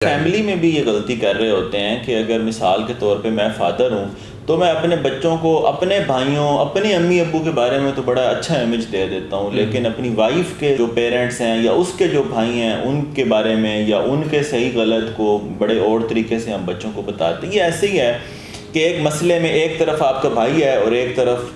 Family میں بھی یہ غلطی کر رہے ہوتے ہیں کہ اگر مثال کے طور پہ میں فادر ہوں تو میں اپنے بچوں کو اپنے بھائیوں اپنے امی ابو کے بارے میں تو بڑا اچھا امیج دے دیتا ہوں، لیکن اپنی وائف کے جو پیرنٹس ہیں یا اس کے جو بھائی ہیں ان کے بارے میں یا ان کے صحیح غلط کو بڑے اور طریقے سے ہم بچوں کو بتاتے ہیں۔ یہ ایسے ہی ہے کہ ایک مسئلے میں ایک طرف آپ کا بھائی ہے اور ایک طرف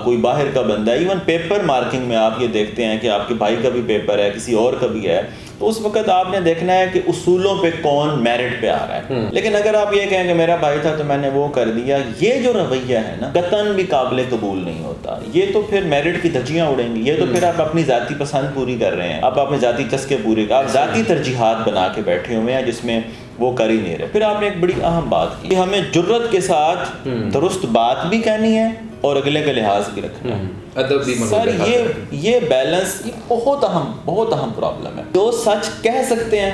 کوئی باہر کا بندہ ہے۔ ایون پیپر مارکنگ میں آپ یہ دیکھتے ہیں کہ آپ کے بھائی کا بھی پیپر ہے، کسی اور کا بھی ہے، تو اس وقت آپ نے دیکھنا ہے کہ اصولوں پہ کون میرٹ پہ آ رہا ہے۔ لیکن اگر آپ یہ کہیں کہ میرا بھائی تھا تو میں نے وہ کر دیا، یہ جو رویہ ہے نا قطعاً بھی قابل قبول نہیں ہوتا۔ یہ تو پھر میرٹ کی دھجیاں اڑیں گی، یہ تو پھر آپ اپنی ذاتی پسند پوری کر رہے ہیں، آپ اپنے ذاتی چسکے پورے، آپ ذاتی ترجیحات بنا کے بیٹھے ہوئے ہیں جس میں وہ کر ہی نہیں رہے۔ پھر آپ نے ایک بڑی اہم بات کی کہ ہمیں جرت کے ساتھ درست بات بھی کہنی ہے اور اگلے کا لحاظ بھی رکھنا ہے۔ ادب بھی سر یہ بیلنس یہ بہت اہم پرابلم ہے۔ جو سچ کہہ سکتے ہیں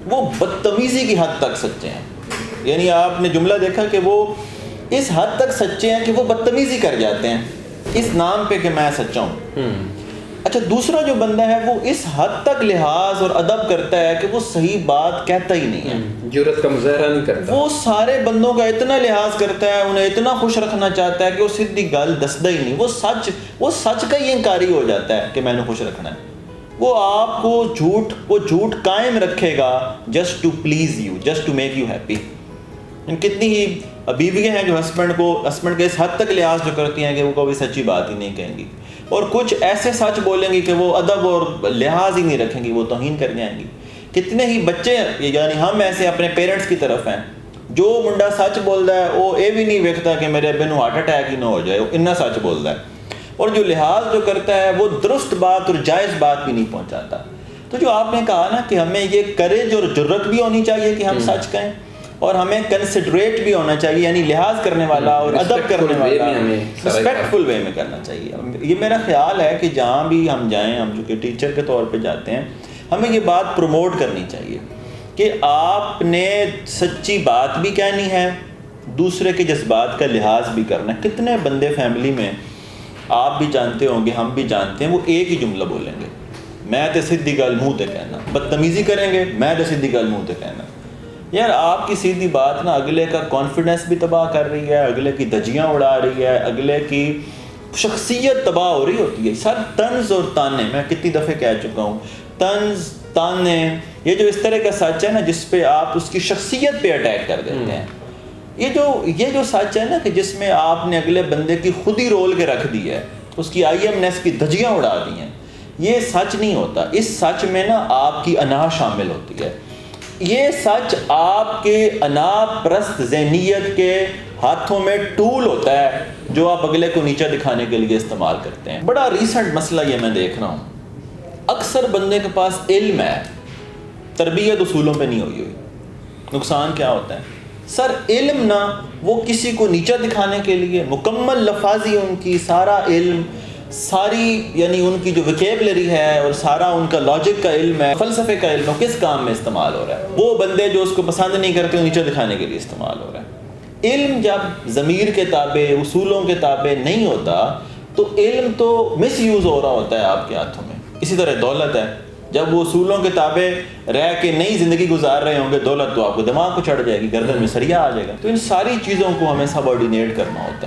وہ بدتمیزی کی حد تک سچے ہیں، یعنی آپ نے جملہ دیکھا کہ وہ اس حد تک سچے ہیں کہ وہ بدتمیزی کر جاتے ہیں اس نام پہ کہ میں سچا ہوں۔ اچھا، دوسرا جو بندہ ہے وہ اس حد تک لحاظ اور ادب کرتا ہے کہ وہ صحیح بات کہتا ہی نہیں ہے، جرت کا مظاہرہ نہیں کرتا، وہ سارے بندوں کا اتنا لحاظ کرتا ہے، انہیں اتنا خوش رکھنا چاہتا ہے کہ وہ سیدھی گل دستا ہی نہیں، وہ سچ کا ہی انکاری ہو جاتا ہے کہ میں نے خوش رکھنا ہے۔ وہ آپ کو جھوٹ قائم رکھے گا just to please you, just to make you happy. کتنی ہی بیویاں ہیں جو ہسبینڈ کے اس حد تک لحاظ جو کرتی ہیں کہ وہ کبھی سچی بات ہی نہیں کہیں گی، اور کچھ ایسے سچ بولیں گی کہ وہ ادب اور لحاظ ہی نہیں رکھیں گی، وہ توہین کر جائیں گی۔ کتنے ہی بچے یعنی ہم ایسے اپنے پیرنٹس کی طرف ہیں، جو منڈا سچ بولتا ہے وہ یہ بھی نہیں ویکھتا کہ میرے ابے نو ہارٹ اٹیک ہی نہ ہو جائے، اتنا سچ بولتا ہے، اور جو لحاظ جو کرتا ہے وہ درست بات اور جائز بات بھی نہیں پہنچاتا۔ تو جو آپ نے کہا نا کہ ہمیں یہ کریج اور جرت بھی ہونی چاہیے کہ ہم سچ کہیں، اور ہمیں کنسیڈریٹ بھی ہونا چاہیے، یعنی لحاظ کرنے والا اور ادب کرنے والا، رسپیکٹفل وے میں کرنا چاہیے۔ یہ میرا خیال ہے کہ جہاں بھی ہم جائیں، ہم چونکہ ٹیچر کے طور پہ جاتے ہیں، ہمیں یہ بات پروموٹ کرنی چاہیے کہ آپ نے سچی بات بھی کہنی ہے، دوسرے کے جذبات کا لحاظ بھی کرنا ہے۔ کتنے بندے فیملی میں آپ بھی جانتے ہوں گے، ہم بھی جانتے ہیں، وہ ایک ہی جملہ بولیں گے، میں تے سیدھی گل منہ تے کہنا، بدتمیزی کریں گے، میں تے سیدھی گل منہ تے کہنا۔ یار آپ کی سیدھی بات نا اگلے کا کانفیڈنس بھی تباہ کر رہی ہے، اگلے کی دھجیاں اڑا رہی ہے، اگلے کی شخصیت تباہ ہو رہی ہوتی ہے۔ سر طنز اور تانے، میں کتنی دفعہ کہہ چکا ہوں، طنز تانے، یہ جو اس طرح کا سچ ہے نا جس پہ آپ اس کی شخصیت پہ اٹیک کر دیتے ہیں، یہ جو سچ ہے نا کہ جس میں آپ نے اگلے بندے کی خود ہی رول کے رکھ دی ہے، اس کی آئی ایم نیس کی دھجیاں اڑا دی ہیں، یہ سچ نہیں ہوتا۔ اس سچ میں نا آپ کی انا شامل ہوتی ہے۔ یہ سچ آپ کے انا پرست ذہنیت کے ہاتھوں میں ٹول ہوتا ہے جو آپ اگلے کو نیچا دکھانے کے لیے استعمال کرتے ہیں۔ بڑا ریسنٹ مسئلہ یہ میں دیکھ رہا ہوں، اکثر بندے کے پاس علم ہے، تربیت اصولوں پہ نہیں ہوئی۔ نقصان کیا ہوتا ہے؟ سر علم نا وہ کسی کو نیچا دکھانے کے لیے، مکمل لفاظی ان کی سارا علم، ساری یعنی ان کی جو ویکیبلری ہے اور سارا ان کا لاجک کا علم ہے، فلسفے کا علم ہے، کس کام میں استعمال ہو رہا ہے؟ وہ بندے جو اس کو پسند نہیں کرتے نیچا دکھانے کے لیے استعمال ہو رہا ہے۔ علم جب ضمیر کے تابع، اصولوں کے تابع نہیں ہوتا تو علم تو مس یوز ہو رہا ہوتا ہے آپ کے ہاتھوں میں۔ اسی طرح دولت ہے، جب وہ اصولوں کے تابع رہ کے نئی زندگی گزار رہے ہوں گے، دولت تو آپ کو دماغ کو چڑھ جائے گی، گردن میں سریا آ جائے گا۔ تو ان ساری چیزوں کو ہمیں سب آرڈینیٹ کرنا ہوتا ہے۔